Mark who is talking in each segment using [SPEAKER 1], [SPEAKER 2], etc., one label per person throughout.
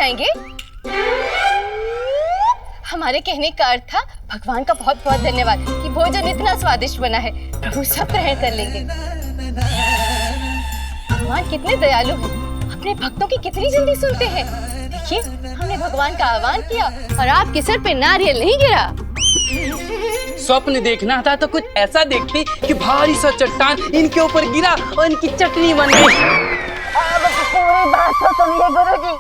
[SPEAKER 1] जाएंगे? हमारे कहने का अर्थ था भगवान का बहुत बहुत धन्यवाद कि भोजन इतना स्वादिष्ट बना है। प्रभु सब ग्रहण कर लेंगे। भगवान कितने दयालु हैं, अपने भक्तों की कितनी जल्दी सुनते हैं। देखिए, हमने भगवान का आह्वान किया और आपके सर पे नारियल नहीं गिरा।
[SPEAKER 2] स्वप्न देखना था तो कुछ ऐसा देखी कि भारी सा चट्टान इनके ऊपर गिरा और इनकी चटनी बन गई।
[SPEAKER 3] पूरी बात तो सुनिए गुरुजी।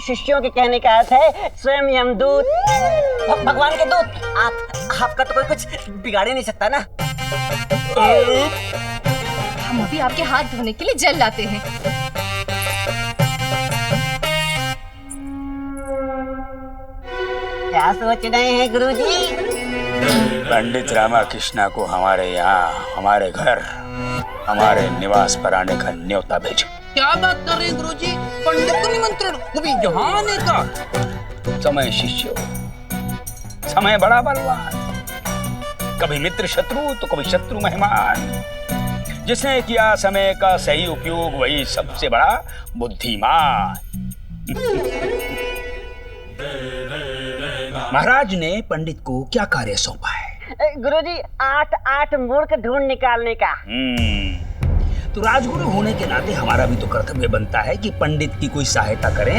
[SPEAKER 3] शिष्यों के कहने का अर्थ है स्वयं यमदूत, भगवान के दूत। आपका तो कोई कुछ बिगाड़ ही नहीं सकता ना।
[SPEAKER 1] हम अभी आपके हाथ धोने के लिए जल लाते हैं।
[SPEAKER 3] क्या सोच रहे हैं गुरुजी?
[SPEAKER 4] पंडित रामाकृष्णा को हमारे यहाँ, हमारे घर, हमारे निवास पर आने का न्योता भेजो।
[SPEAKER 2] क्या बात कर रहे हैं गुरुजी? पंडित को निमंत्रण, वो भी यहाँ आने का?
[SPEAKER 4] समय शिष्य, समय बड़ा बलवान, कभी मित्र शत्रु तो कभी शत्रु मेहमान। जिसने किया समय का सही उपयोग वही सबसे बड़ा बुद्धिमान। महाराज ने पंडित को क्या कार्य सौंपा है?
[SPEAKER 3] गुरुजी, 8 मूर्ख ढूंढ निकालने का।
[SPEAKER 4] तो राजगुरु होने के नाते हमारा भी तो कर्तव्य बनता है कि पंडित की कोई सहायता करें।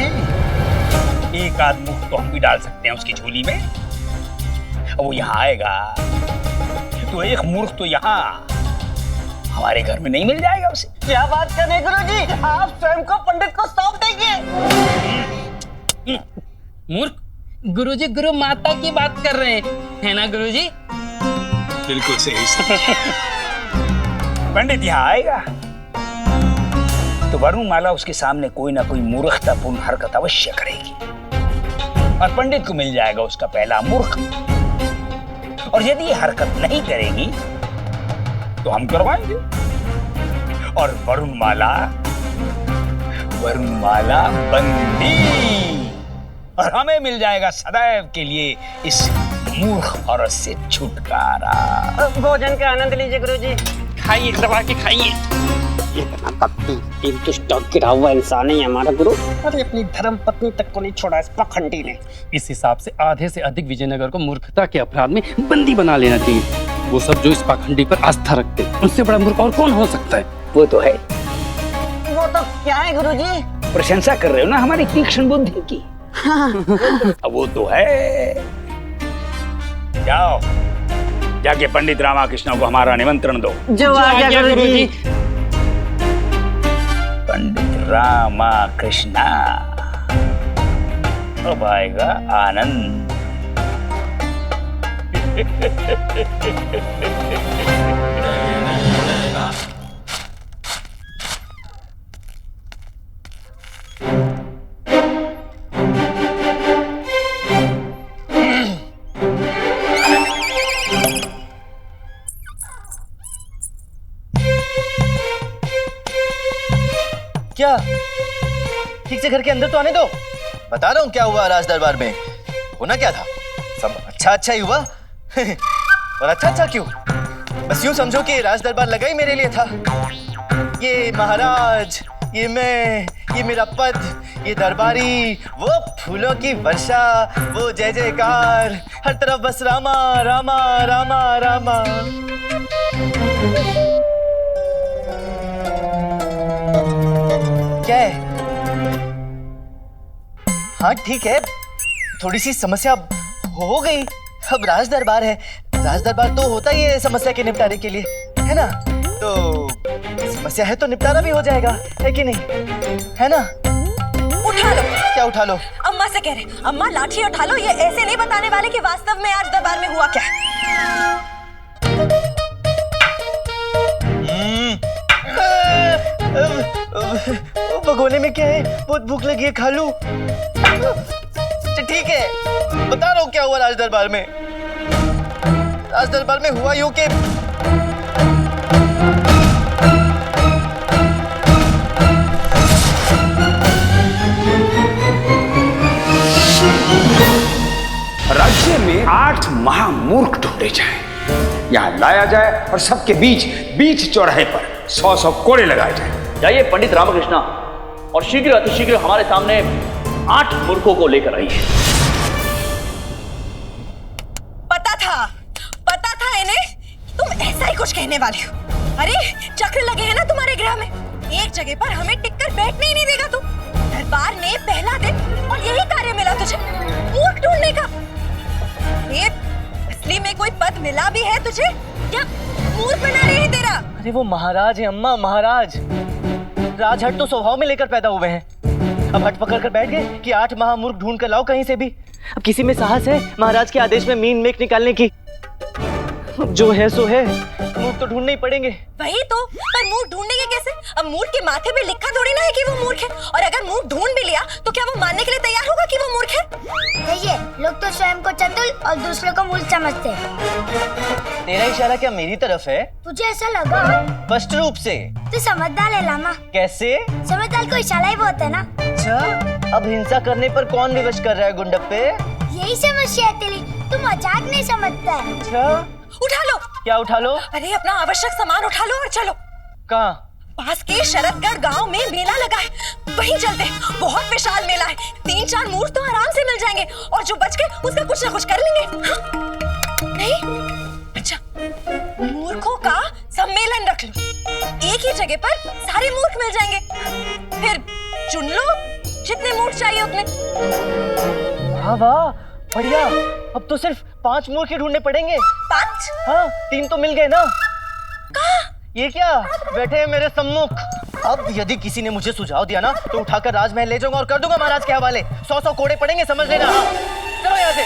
[SPEAKER 4] एक आध मुख तो हम भी डाल सकते हैं उसकी झोली में। वो यहाँ आएगा तो एक मूर्ख तो यहाँ हमारे घर में नहीं मिल जाएगा उसे।
[SPEAKER 3] क्या बात कर रहे गुरुजी? आप स्वयं को पंडित को सौंप देंगे?
[SPEAKER 2] मूर्ख? गुरुजी गुरु माता की बात कर रहे हैं, है ना गुरुजी?
[SPEAKER 4] बिल्कुल सही। पंडित यहाँ आएगा तो वरुणमाला उसके सामने कोई ना कोई मूर्खतापूर्ण हरकत अवश्य करेगी और पंडित को मिल जाएगा उसका पहला मूर्ख। और यदि ये हरकत नहीं करेगी तो हम करवाएंगे और वरुणमाला बंदी, और हमें मिल जाएगा सदैव के लिए इस मूर्ख औरत से छुटकारा।
[SPEAKER 3] भोजन का आनंद लीजिए गुरुजी।
[SPEAKER 2] खाइए, दबा के खाइए।
[SPEAKER 3] गिरा हुआ इंसान है हमारा गुरु। अरे अपनी धर्म पत्नी तक को नहीं छोड़ा इस पाखंडी ने।
[SPEAKER 2] इस हिसाब से आधे से अधिक विजयनगर को मूर्खता के अपराध में बंदी बना लेना चाहिए। वो सब जो इस पाखंडी पर आस्था रखते हैं, उनसे बड़ा मूर्ख और कौन हो सकता है?
[SPEAKER 4] वो तो है।
[SPEAKER 3] वो तो क्या है गुरुजी?
[SPEAKER 4] प्रशंसा कर रहे हो ना हमारी तीक्ष्ण बुद्धि की। अब वो तो है। जाओ, जाके पंडित रामाकृष्ण को हमारा निमंत्रण दो।
[SPEAKER 3] जो आ गया गुरुजी।
[SPEAKER 4] पंडित रामाकृष्ण, अब आएगा आनंद।
[SPEAKER 5] क्या ठीक से घर के अंदर तो आने दो। बता रहा हूँ क्या हुआ राज दरबार में। होना क्या था, सब अच्छा ही हुआ। और अच्छा क्यों? बस यूं समझो कि राज दरबार लगा ही मेरे लिए था। ये महाराज, ये मैं, ये मेरा पद, ये दरबारी, वो फूलों की वर्षा, वो जय जयकार, हर तरफ बस रामा रामा रामा रामा। क्या है? हाँ ठीक है, थोड़ी सी समस्या हो गई। अब राज दरबार है, राज दरबार तो होता ही है समस्या के निपटारे के लिए, है ना? तो समस्या है तो निपटारा भी हो जाएगा, है कि नहीं? है ना?
[SPEAKER 1] उठा लो।
[SPEAKER 5] क्या उठा लो?
[SPEAKER 1] अम्मा से कह रहे, अम्मा लाठी उठा लो। ये ऐसे नहीं बताने वाले कि वास्तव में आज दरबार में हुआ क्या है।
[SPEAKER 5] भगोने में क्या है? बहुत भूख लगी है, खा लूं? ठीक है, बता रहा हूँ क्या हुआ राज दरबार में। राज दरबार में हुआ यूं कि
[SPEAKER 4] राज्य में 8 महामूर्ख ढूंढे जाएं, यहाँ लाया जाए और सबके बीच चौराहे पर 100 कोड़े लगाए जाएं।
[SPEAKER 6] जाइए पंडित रामकृष्णा और शीघ्र अतिशीघ्र हमारे सामने 8 मूर्खों को लेकर आई है।
[SPEAKER 7] पता था इन्हें तुम ऐसा ही कुछ कहने वाली हो। अरे चक्र लगे हैं ना तुम्हारे ग्रह में, एक जगह पर हमें टिककर बैठने ही नहीं देगा तू। दरबार में पहला दिन और यही कार्य मिला तुझे, मूर्ख ढूंढने का। ये असली में कोई पद मिला भी है तुझे या मूर्ख बना रही है तेरा?
[SPEAKER 5] अरे वो महाराज है अम्मा, महाराज। राजहट तो स्वभाव में लेकर पैदा हुए हैं। अब हट पकड़ कर बैठ गए कि 8 महामूर्ख ढूंढ कर लाओ कहीं से भी। अब किसी में साहस है महाराज के आदेश में मीन मेख निकालने की? जो है सो है, मूर्ख तो ढूंढने ही पड़ेंगे।
[SPEAKER 7] वही तो, पर मूर्ख ढूंढेंगे कैसे? अब मूर्ख के माथे पे लिखा थोड़ी ना है कि वो मूर्ख है, और अगर मूर्ख ढूंढ भी लिया तो क्या वो मानने के लिए तैयार होगा कि वो मूर्ख है?
[SPEAKER 8] देखिए, लोग तो स्वयं को चतुर और दूसरों को मूर्ख समझते हैं।
[SPEAKER 5] तेरा इशारा क्या मेरी तरफ है?
[SPEAKER 8] तुझे ऐसा लगा?
[SPEAKER 5] स्पष्ट रूप से।
[SPEAKER 8] तू समझदार है लामा।
[SPEAKER 5] कैसे?
[SPEAKER 8] समझदार को इशारा ही बहुत है ना।
[SPEAKER 5] अच्छा, अब हिंसा करने पर कौन विवश कर रहा है गुंडप्पे?
[SPEAKER 8] यही समस्या है तेरी, तू मजाक नहीं समझता है।
[SPEAKER 5] अच्छा,
[SPEAKER 7] उठा लो।
[SPEAKER 5] क्या उठा लो?
[SPEAKER 7] अरे अपना आवश्यक सामान उठा लो और चलो।
[SPEAKER 5] कहाँ?
[SPEAKER 7] पास के शरदगढ़ गांव में मेला लगा है, वहीं चलते हैं। बहुत विशाल मेला है, 3-4 मूर्ख तो आराम से मिल जाएंगे, और जो बच गए उसका कुछ ना कुछ कर लेंगे। हाँ? नहीं? अच्छा, मूर्खों का सम्मेलन रख लो, एक ही जगह पर सारे मूर्ख मिल जाएंगे। फिर चुन लो जितने मूर्ख चाहिए उतने।
[SPEAKER 5] वाह वाह, बढ़िया। अब तो सिर्फ 5 मूर्ख ही ढूंढने पड़ेंगे।
[SPEAKER 7] 5?
[SPEAKER 5] हाँ, 3 तो मिल गए ना। ये क्या बैठे हैं मेरे सम्मुख? अब यदि किसी ने मुझे सुझाव दिया ना तो उठाकर राजमहल ले जाऊंगा और कर दूंगा महाराज के हवाले। 100 कोड़े पड़ेंगे, समझ लेना। हाँ, चलो यहाँ से।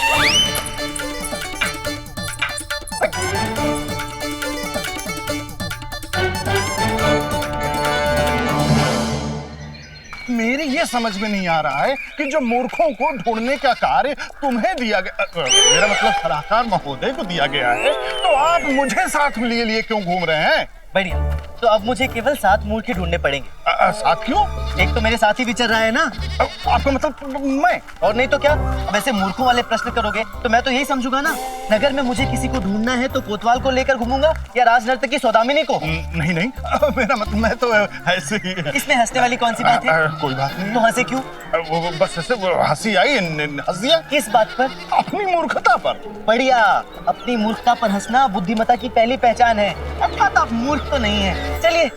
[SPEAKER 9] मेरी ये समझ में नहीं आ रहा है कि जो मूर्खों को ढूंढने का कार्य तुम्हें दिया गया, मेरा मतलब सलाहकार महोदय को दिया गया है, तो आप मुझे साथ में लिए क्यों घूम रहे हैं?
[SPEAKER 5] बढ़िया, तो अब मुझे केवल 7 मूर्ख ही ढूंढने पड़ेंगे।
[SPEAKER 9] साथ क्यों?
[SPEAKER 5] एक तो मेरे साथ ही विचर रहा है ना।
[SPEAKER 9] आपका मतलब मैं?
[SPEAKER 5] और नहीं तो क्या? वैसे मूर्खों वाले प्रश्न करोगे तो मैं तो यही समझूंगा ना, नगर में मुझे किसी को ढूंढना है तो कोतवाल को लेकर घूमूंगा या राजनर्तक की सौदामिनी को?
[SPEAKER 9] नहीं नहीं, मेरा मतलब मैं तो ऐसे ही।
[SPEAKER 5] इसमें हंसने वाली कौन सी बात है?
[SPEAKER 9] कोई बात नहीं।
[SPEAKER 5] तो हंसे क्यों?
[SPEAKER 9] वो बस ऐसे हंसी आई, हंस दिया।
[SPEAKER 5] किस बात पर?
[SPEAKER 9] अपनी मूर्खता पर।
[SPEAKER 5] बढ़िया, अपनी मूर्खता पर हंसना बुद्धिमता की पहली पहचान है। अर्थात आप मूर्ख तो नहीं है। चलिए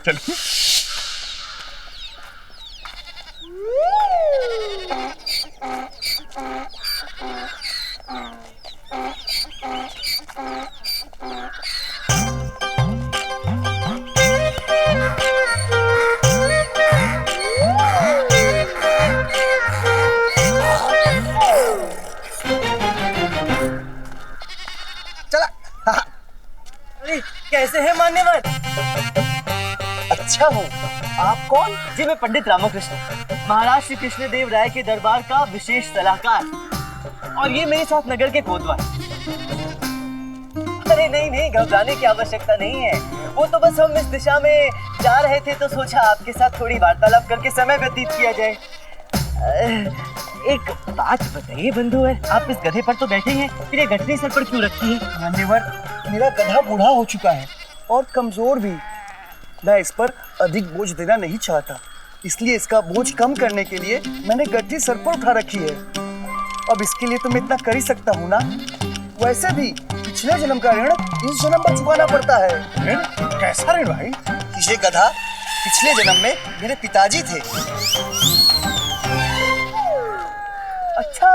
[SPEAKER 9] चलिए।
[SPEAKER 5] कैसे है मान्यवर? अच्छा हूँ। आप कौन? जी मैं पंडित रामकृष्ण, महाराज श्री कृष्णदेव राय के दरबार का विशेष सलाहकार। और ये मेरे साथ नगर के कोतवाल। अरे नहीं नहीं, घबराने की आवश्यकता नहीं है। वो तो बस हम इस दिशा में जा रहे थे तो सोचा आपके साथ थोड़ी वार्तालाप करके समय व्यतीत किया जाए। एक बात बताइए बंधुवर, आप इस गधे पर तो बैठे हैं, फिर ये गठरी सर पर क्यों रखी है?
[SPEAKER 10] मान्यवर, मेरा गधा बूढ़ा हो चुका है और कमजोर भी। मैं इस पर अधिक बोझ देना नहीं चाहता, इसलिए इसका बोझ कम करने के लिए मैंने गठरी सर पर उठा रखी है। अब इसके लिए तो मैं इतना कर ही सकता हूँ ना। वैसे भी पिछले जन्म का ऋण इस जन्म पर चुकाना पड़ता है।
[SPEAKER 9] ऋण? कैसा ऋण भाई?
[SPEAKER 10] ये गधा पिछले जन्म में मेरे पिताजी थे।
[SPEAKER 5] अच्छा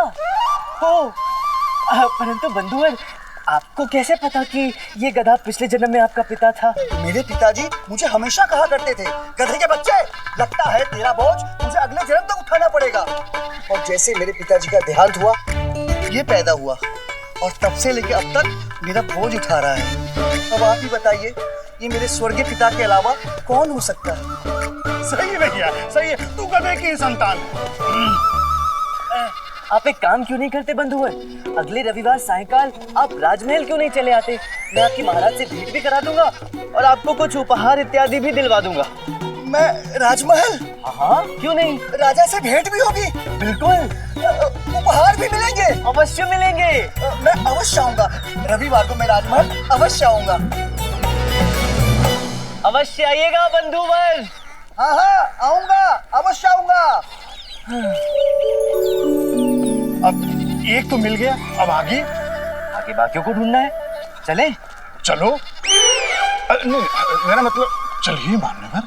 [SPEAKER 5] हो, परंतु बंधुवर आपको कैसे पता कि ये गधा पिछले जन्म में आपका पिता था?
[SPEAKER 10] मेरे पिताजी मुझे हमेशा कहा करते थे, गधे के बच्चे, लगता है तेरा बोझ मुझे अगले जन्म तक उठाना पड़ेगा। और जैसे मेरे पिताजी का देहांत हुआ, ये पैदा हुआ और तब से लेके अब तक मेरा बोझ उठा रहा है। अब आप ही बताइए, ये मेरे स्वर्गीय पिता के अलावा कौन हो सकता है?
[SPEAKER 9] सही भैया, सही है, तू गधे की संतान है।
[SPEAKER 5] आप एक काम क्यों नहीं करते बंधुवर? अगले रविवार सायंकाल आप राजमहल क्यों नहीं चले आते? मैं आपकी महाराज से भेंट भी करा दूंगा और आपको कुछ उपहार इत्यादि भी दिलवा दूंगा।
[SPEAKER 10] मैं राजमहल?
[SPEAKER 5] हाँ, क्यों नहीं?
[SPEAKER 10] राजा से भेंट भी होगी?
[SPEAKER 5] बिल्कुल।
[SPEAKER 10] उपहार भी मिलेंगे?
[SPEAKER 5] अवश्य मिलेंगे।
[SPEAKER 10] मैं अवश्य आऊंगा, रविवार को मैं राजमहल अवश्य आऊंगा।
[SPEAKER 5] अवश्य आइएगा बंधुवर।
[SPEAKER 10] हाँ हाँ आऊंगा, अवश्य आऊंगा।
[SPEAKER 9] अब एक तो मिल गया, अब आगे
[SPEAKER 5] आगे बाकियों को ढूंढना है। चले
[SPEAKER 9] चलो। नहीं, मेरा मतलब चलिए मान्यवर,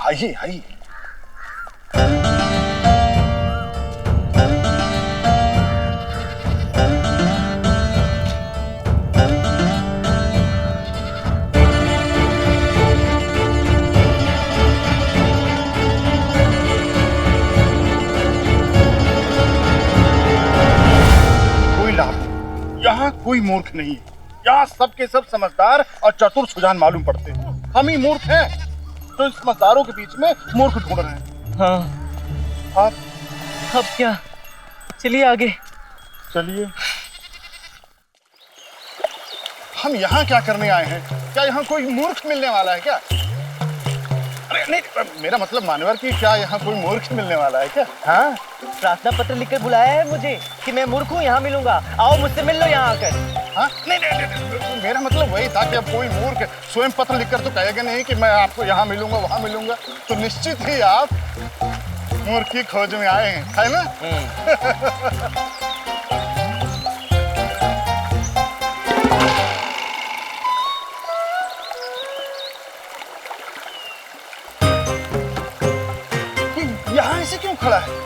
[SPEAKER 9] आइए आइए। यहाँ कोई मूर्ख नहीं है, यहाँ सबके सब समझदार और चतुर सुजान मालूम पड़ते हैं। हम ही मूर्ख हैं तो इस समझदारों के बीच में मूर्ख ढूंढ रहे हैं।
[SPEAKER 5] हाँ,
[SPEAKER 9] आप
[SPEAKER 5] अब क्या? चलिए आगे।
[SPEAKER 9] चलिए। हम यहाँ क्या करने आए हैं? क्या यहाँ कोई मूर्ख मिलने वाला है क्या? अरे नहीं, मेरा मतलब मानवर कि क्या यहाँ कोई मूर्ख मिलने वाला है क्या?
[SPEAKER 5] हाँ, प्रार्थना पत्र लिखकर बुलाया है मुझे कि मैं मूर्ख हूँ, यहाँ मिलूंगा, आओ मुझसे मिल लो यहाँ आकर।
[SPEAKER 9] हाँ? नहीं, मेरा मतलब वही था कि अब कोई मूर्ख स्वयं पत्र लिखकर तो कहेगा नहीं कि मैं आपको यहाँ मिलूंगा वहाँ मिलूंगा, तो निश्चित ही आप मूर्ख की खोज में आए हैं, है ना? यहाँ ऐसे क्यों खड़ा है?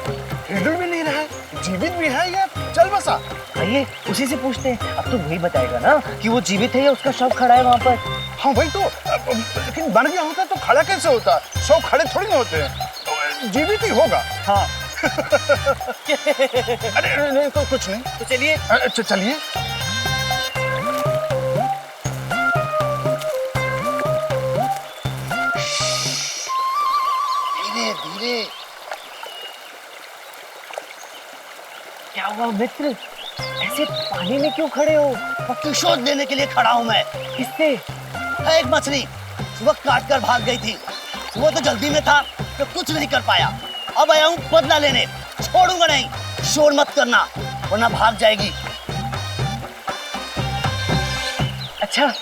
[SPEAKER 9] हिल भी नहीं रहा है, जीवित भी है या चल बसा?
[SPEAKER 5] आइए उसी से पूछते हैं, अब तो वही बताएगा ना कि वो जीवित है या उसका शव खड़ा है वहाँ पर।
[SPEAKER 9] हाँ वही तो, लेकिन बन गया होता तो खड़ा कैसे होता? शव खड़े थोड़ी ना होते हैं, तो जीवित ही होगा।
[SPEAKER 5] हाँ।
[SPEAKER 9] अरे नहीं तो कुछ नहीं,
[SPEAKER 5] तो चलिए।
[SPEAKER 9] चलिए। धीरे धीरे।
[SPEAKER 5] क्या हुआ मित्र, ऐसे पानी में क्यों खड़े हो?
[SPEAKER 10] प्रतिशोध लेने के लिए खड़ा हूँ मैं।
[SPEAKER 5] किससे?
[SPEAKER 10] है एक मछली, सुबह काट कर भाग गई थी। वो तो जल्दी में था तो कुछ नहीं कर पाया। अब आया हूँ बदला लेने, छोड़ूंगा नहीं। शोर मत करना वरना भाग जाएगी।
[SPEAKER 5] अच्छा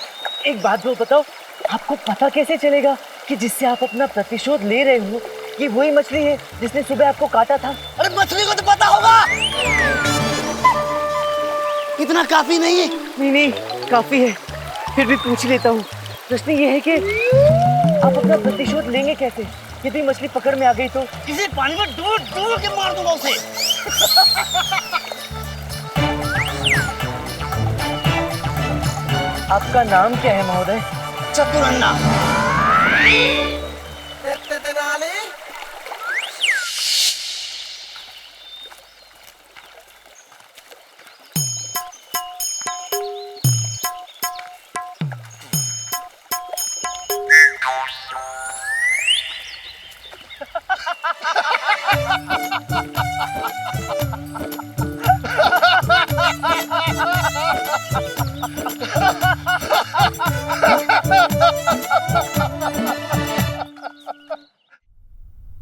[SPEAKER 5] एक बात वो बताओ, आपको पता कैसे चलेगा कि जिससे आप अपना प्रतिशोध ले रहे हो ये वही मछली है जिसने सुबह आपको काटा था?
[SPEAKER 10] अरे मछली को तो पता होगा, इतना काफी नहीं है।
[SPEAKER 5] नहीं काफी है, फिर भी पूछ लेता हूँ। प्रश्न ये है कि आप अपना प्रतिशोध लेंगे कैसे? यदि मछली पकड़ में आ गई तो?
[SPEAKER 10] किसी पानी में डूब डूब के मार दूंगा उसे।
[SPEAKER 5] आपका नाम क्या है महोदय?
[SPEAKER 10] चतुरन्ना।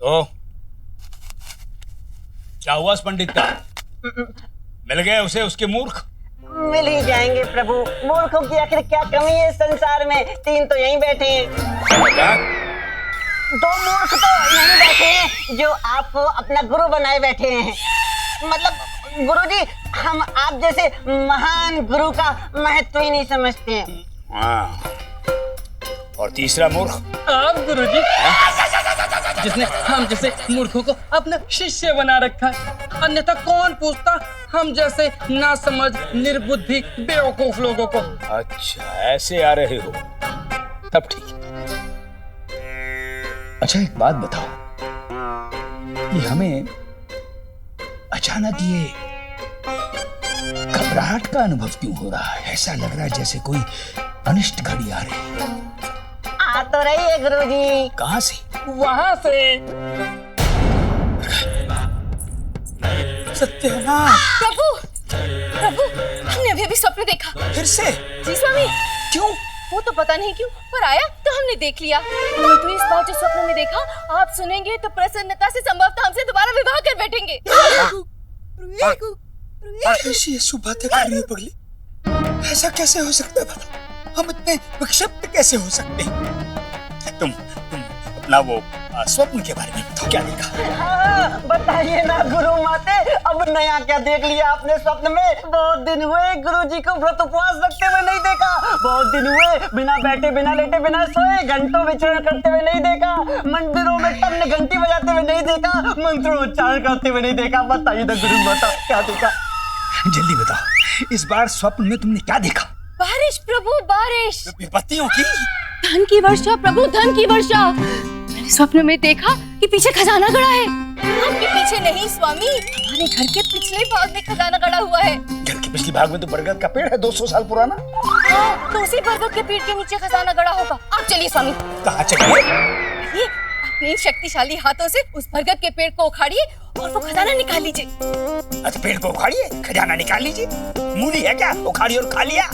[SPEAKER 4] तो क्या हुआ उस पंडित का? मिल गए उसे उसके मूर्ख?
[SPEAKER 3] मिल ही जाएंगे प्रभु। मूर्खों की आखिर क्या कमी है इस संसार में? 3 तो यहीं बैठे हैं।
[SPEAKER 4] क्या?
[SPEAKER 3] 2 मूर्ख तो यहीं बैठे हैं जो आपको अपना गुरु बनाए बैठे हैं। मतलब गुरुजी, हम आप जैसे महान गुरु का महत्व ही नहीं समझते हैं।
[SPEAKER 4] हाँ। और तीसरा मूर्ख?
[SPEAKER 2] आप गुरुजी, जिसने हम जैसे मूर्खों को अपना शिष्य बना रखा है। अन्यथा कौन पूछता हम जैसे ना समझ निर्बुद्धि बेवकूफ लोगों को।
[SPEAKER 4] अच्छा ऐसे आ रहे हो, तब ठीक। अच्छा एक बात बताओ, ये हमें अचानक ये घबराहट का अनुभव क्यों हो रहा है? ऐसा लग रहा है जैसे कोई अनिष्ट घड़ी आ रही है।
[SPEAKER 3] आ तो रही है गुरुजी।
[SPEAKER 4] कहां से?
[SPEAKER 2] वहां से।
[SPEAKER 4] सत्यनारायण!
[SPEAKER 1] प्रभु प्रभु, हमने अभी अभी स्वप्न देखा।
[SPEAKER 4] फिर से?
[SPEAKER 1] जी स्वामी।
[SPEAKER 4] क्यों?
[SPEAKER 1] वो तो पता नहीं क्यों, पर आया तो हमने देख लिया। तो इस बार जो स्वप्न में देखा आप सुनेंगे तो प्रसन्नता से संभवतः हमसे दोबारा विवाह कर बैठेंगे।
[SPEAKER 4] ऐसी ऐसी बातें कर रही हो पगली? ऐसा कैसे हो सकता है भला? हम इतने विक्षिप्त कैसे हो सकते हैं? तुम अपना वो स्वप्न के बारे में तो क्या देखा?
[SPEAKER 3] हाँ, बताइए ना गुरु माते, अब नया क्या देख लिया आपने स्वप्न में? बहुत दिन हुए गुरुजी को व्रत उपवास रखते हुए नहीं देखा, बहुत दिन हुए बिना बैठे बिना लेटे बिना सोए घंटों विचरण करते हुए नहीं देखा, मंदिरों में टन घंटी बजाते हुए नहीं देखा, मंत्रोच्चारण करते हुए नहीं देखा। बताइए ना गुरु माता, क्या देखा?
[SPEAKER 4] जल्दी बताओ, इस बार स्वप्न में तुमने क्या देखा?
[SPEAKER 1] बारिश प्रभु बारिश,
[SPEAKER 4] विपत्तियों की?
[SPEAKER 1] धन की वर्षा प्रभु, धन की वर्षा। मैंने स्वप्न में देखा कि पीछे खजाना गड़ा है। आपके पीछे नहीं स्वामी, हमारे घर के पिछले भाग में खजाना गड़ा हुआ है।
[SPEAKER 4] घर के पिछले भाग में तो बरगद का पेड़ है 200 साल पुराना।
[SPEAKER 1] हाँ, तो उसी बरगद के पेड़ के नीचे खजाना गड़ा होगा। आप चलिए स्वामी।
[SPEAKER 4] कहाँ चलिए?
[SPEAKER 1] ये अपने शक्तिशाली हाथों से उस बरगद के पेड़ को उखाड़िए और वो खजाना निकाल लीजिए।
[SPEAKER 4] अच्छा, पेड़ को उखाड़िए, खजाना निकाल लीजिए। मूली है क्या? उखाड़ी और खा लिया?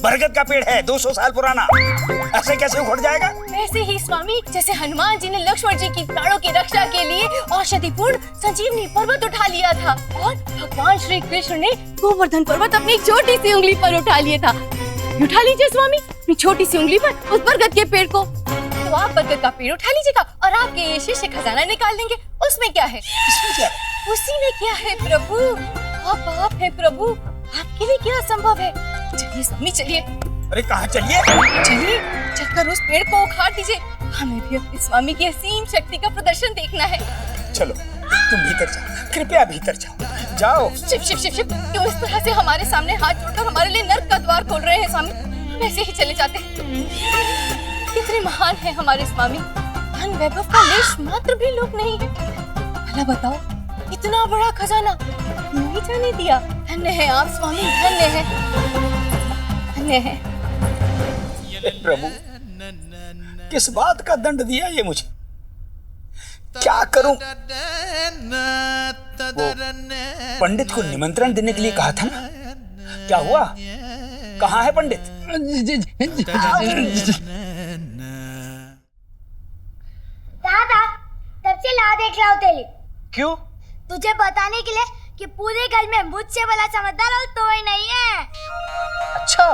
[SPEAKER 4] बरगद का पेड़ है 200 साल पुराना, ऐसे कैसे उखड़ जाएगा?
[SPEAKER 1] वैसे ही स्वामी, जैसे हनुमान जी ने लक्ष्मण जी की प्राणों की रक्षा के लिए औषधिपूर्ण संजीवनी पर्वत उठा लिया था और भगवान श्री कृष्ण ने गोवर्धन पर्वत अपनी छोटी सी उंगली पर उठा लिया था। उठा लीजिए स्वामी अपनी छोटी सी उंगली पर उस बरगद के पेड़ को। तो आप बरगद का पेड़ उठा लीजिएगा और आपके ये शिष्य खजाना निकाल देंगे। उसमें क्या है? उसी में क्या है प्रभु? आप है प्रभु, आपके लिए क्या असंभव है? चलिए स्वामी चलिए।
[SPEAKER 4] अरे कहाँ चलिए?
[SPEAKER 1] चलिए, चलकर उस पेड़ को उखाड़ दीजिए। हमें भी अपने स्वामी की असीम शक्ति का प्रदर्शन देखना है।
[SPEAKER 4] चलो, तुम भीतर जाओ, कृपया भीतर जाओ। जाओ।
[SPEAKER 1] शिव शिव शिव शिव, क्यों इस तरह से हमारे सामने हाथ जोड़कर हमारे लिए नर्क का द्वार खोल रहे हैं स्वामी? वैसे ही चले जाते हैं। कितने महान है हमारे स्वामी, धन वैभव का लेश मात्र भी लोग नहीं है। भला बताओ, इतना बड़ा खजाना नहीं जाने दिया। धन्य है आप स्वामी, धन्य है, धन्य है।
[SPEAKER 4] प्रभु, किस बात का दंड दिया ये मुझे? क्या करूं? वो पंडित को निमंत्रण देने के लिए कहा था ना, क्या हुआ? कहाँ है पंडित?
[SPEAKER 8] दादा, तब से ला देख लाओ तेली।
[SPEAKER 5] क्यों?
[SPEAKER 8] तुझे बताने के लिए कि पूरे घर में मुझसे बड़ा समझदार और तो ही नहीं है।
[SPEAKER 5] अच्छा,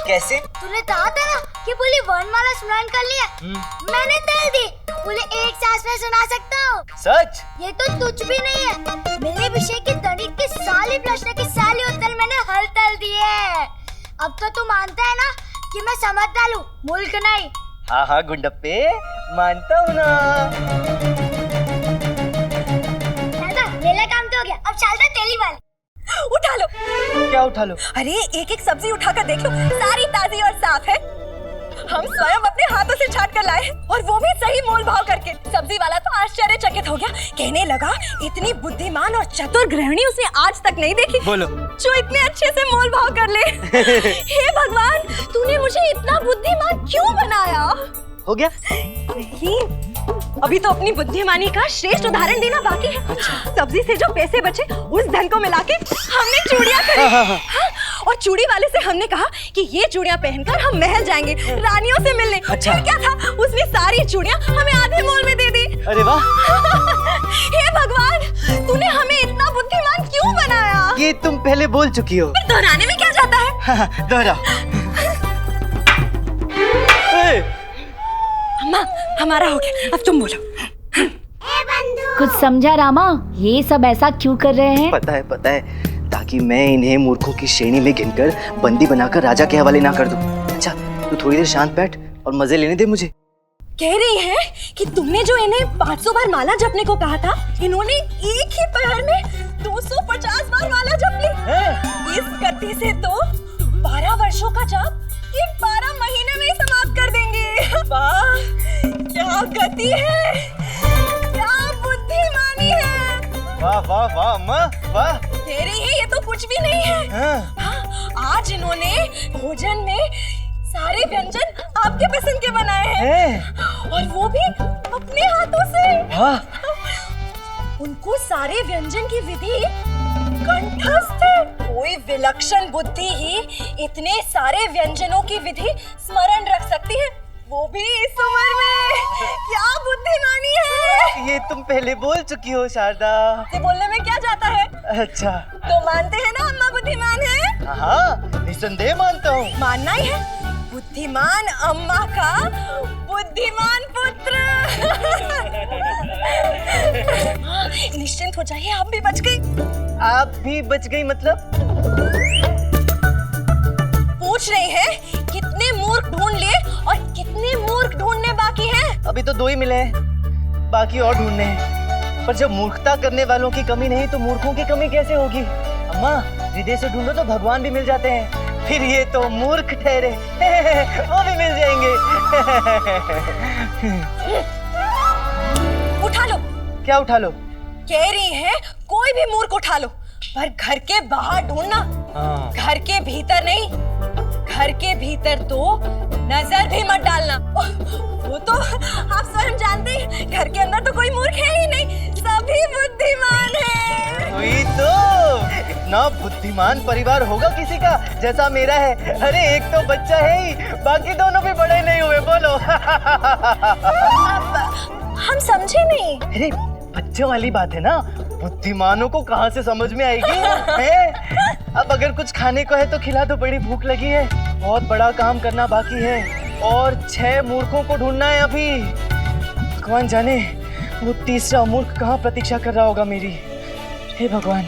[SPEAKER 5] कैसे?
[SPEAKER 8] तूने कहा था ना कि पूरी वर्णमाला स्मरण कर लिया, मैंने तल दी। पूरे एक सांस में सुना सकता हूँ।
[SPEAKER 5] सच?
[SPEAKER 8] ये तो तुझ भी नहीं है, मेरे विषय के गणित के सारे प्रश्न के सारे उत्तर मैंने हल तल दिए। अब तो तू मानता है ना कि मैं समझदार हूँ, मूर्ख नहीं।
[SPEAKER 5] हाँ हाँ गुंडप्पे, मानता हूँ ना।
[SPEAKER 8] दादा, मेरा काम तो हो गया, अब चलते तेली वाले।
[SPEAKER 7] उठा लो।
[SPEAKER 5] क्या उठा लो?
[SPEAKER 7] अरे एक एक सब्जी उठाकर देख लो, सारी ताजी और साफ है। हम स्वयं अपने हाथों से छाट कर लाए और वो भी सही मोल भाव करके। सब्जी वाला तो आश्चर्यचकित हो गया, कहने लगा इतनी बुद्धिमान और चतुर गृहिणी उसने आज तक नहीं देखी।
[SPEAKER 5] बोलो,
[SPEAKER 7] जो इतने अच्छे से मोल भाव कर ले। हे भगवान, तूने मुझे इतना बुद्धिमान क्यों बनाया?
[SPEAKER 5] हो गया?
[SPEAKER 7] नहीं, अभी तो अपनी बुद्धिमानी का श्रेष्ठ उदाहरण देना बाकी है। सब्जी से जो पैसे बचे उस धन को मिला के हमने चूड़ियां खरीदी। हाँ, और चूड़ी वाले से हमने कहा कि ये चूड़ियां पहनकर हम महल जाएंगे रानियों से मिलने।
[SPEAKER 5] अच्छा।
[SPEAKER 7] फिर क्या था, उसने सारी चूड़ियां हमें आधे मोल में दे दी।
[SPEAKER 5] अरे वाह।
[SPEAKER 7] हे भगवान, तूने हमें इतना बुद्धिमान क्यों बनाया?
[SPEAKER 5] ये तुम पहले बोल चुकी हो।
[SPEAKER 7] फिर दोहराने में क्या जाता है?
[SPEAKER 5] दोहरा।
[SPEAKER 7] अम्मा, हमारा हो गया, अब तुम बोलो।
[SPEAKER 6] कुछ समझा रामा? ये सब ऐसा क्यों कर रहे हैं?
[SPEAKER 5] पता है, ताकि मैं इन्हें मूर्खों की श्रेणी में गिनकर बंदी बनाकर राजा के हवाले ना कर दूं। अच्छा, तू थोड़ी देर शांत बैठ और मजे लेने दे मुझे।
[SPEAKER 7] कह रही है कि तुमने जो इन्हें 500 बार माला जपने को कहा था, इन्होंने एक ही पहर में 250 बार माला जप ली। इस गति से तो 12 वर्षों का जप ये 12 महीने में ही समाप्त कर देंगे। वाह, क्या गति है, क्या बुद्धिमानी है।
[SPEAKER 5] वाह वाह वाह अम्मा, वाह।
[SPEAKER 7] कह रही है ये तो कुछ भी नहीं है। हाँ, आज इन्होंने भोजन में सारे व्यंजन आपके पसंद के बनाए हैं और वो भी अपने हाथों से। उनको सारे व्यंजन की विधि कंठस्थ है। कोई विलक्षण बुद्धि ही इतने सारे व्यंजनों की विधि स्मरण रख सकती है, वो भी इस उम्र में। क्या बुद्धिमानी है।
[SPEAKER 5] ये तुम पहले बोल चुकी हो शारदा।
[SPEAKER 7] ये बोलने में क्या जाता है?
[SPEAKER 5] अच्छा,
[SPEAKER 7] तो मानते हैं ना अम्मा बुद्धिमान है?
[SPEAKER 5] हाँ, निसंदेह मानता हूँ।
[SPEAKER 7] मानना ही है। बुद्धिमान अम्मा का बुद्धिमान पुत्र। निश्चिंत हो जाइए, आप भी बच गई।
[SPEAKER 5] आप भी बच गई मतलब?
[SPEAKER 7] पूछ रही है कितने मूर्ख ढूंढ लिए और कितने मूर्ख ढूंढने बाकी हैं?
[SPEAKER 5] अभी तो 2 ही मिले हैं, बाकी और ढूंढने हैं। पर जब मूर्खता करने वालों की कमी नहीं तो मूर्खों की कमी कैसे होगी? अम्मा, हृदय से ढूंढो तो भगवान भी मिल जाते हैं। फिर ये तो मूर्ख ठहरे, वो भी मिल जाएंगे।
[SPEAKER 7] उठा लो।
[SPEAKER 5] क्या उठा लो?
[SPEAKER 7] कह रही है कोई भी मूर्ख उठा लो, पर घर के बाहर ढूंढना, घर के भीतर नहीं। घर के भीतर तो नजर भी मत डालना। वो तो आप स्वयं जानते हैं, घर के अंदर तो कोई मूर्ख है ही नहीं, सभी बुद्धिमान हैं।
[SPEAKER 5] वही तो, इतना बुद्धिमान परिवार होगा किसी का जैसा मेरा है। अरे एक तो बच्चा है ही, बाकी दोनों भी बड़े नहीं हुए। बोलो।
[SPEAKER 7] हम समझे नहीं।
[SPEAKER 5] अरे बच्चों वाली बात है ना, बुद्धिमानों को कहाँ से समझ में आएगी है? अब अगर कुछ खाने को है तो खिला दो, बड़ी भूख लगी है। बहुत बड़ा काम करना बाकी है और 6 मूर्खों को ढूंढना है अभी। भगवान जाने वो तीसरा मूर्ख कहाँ प्रतीक्षा कर रहा होगा मेरी। हे भगवान।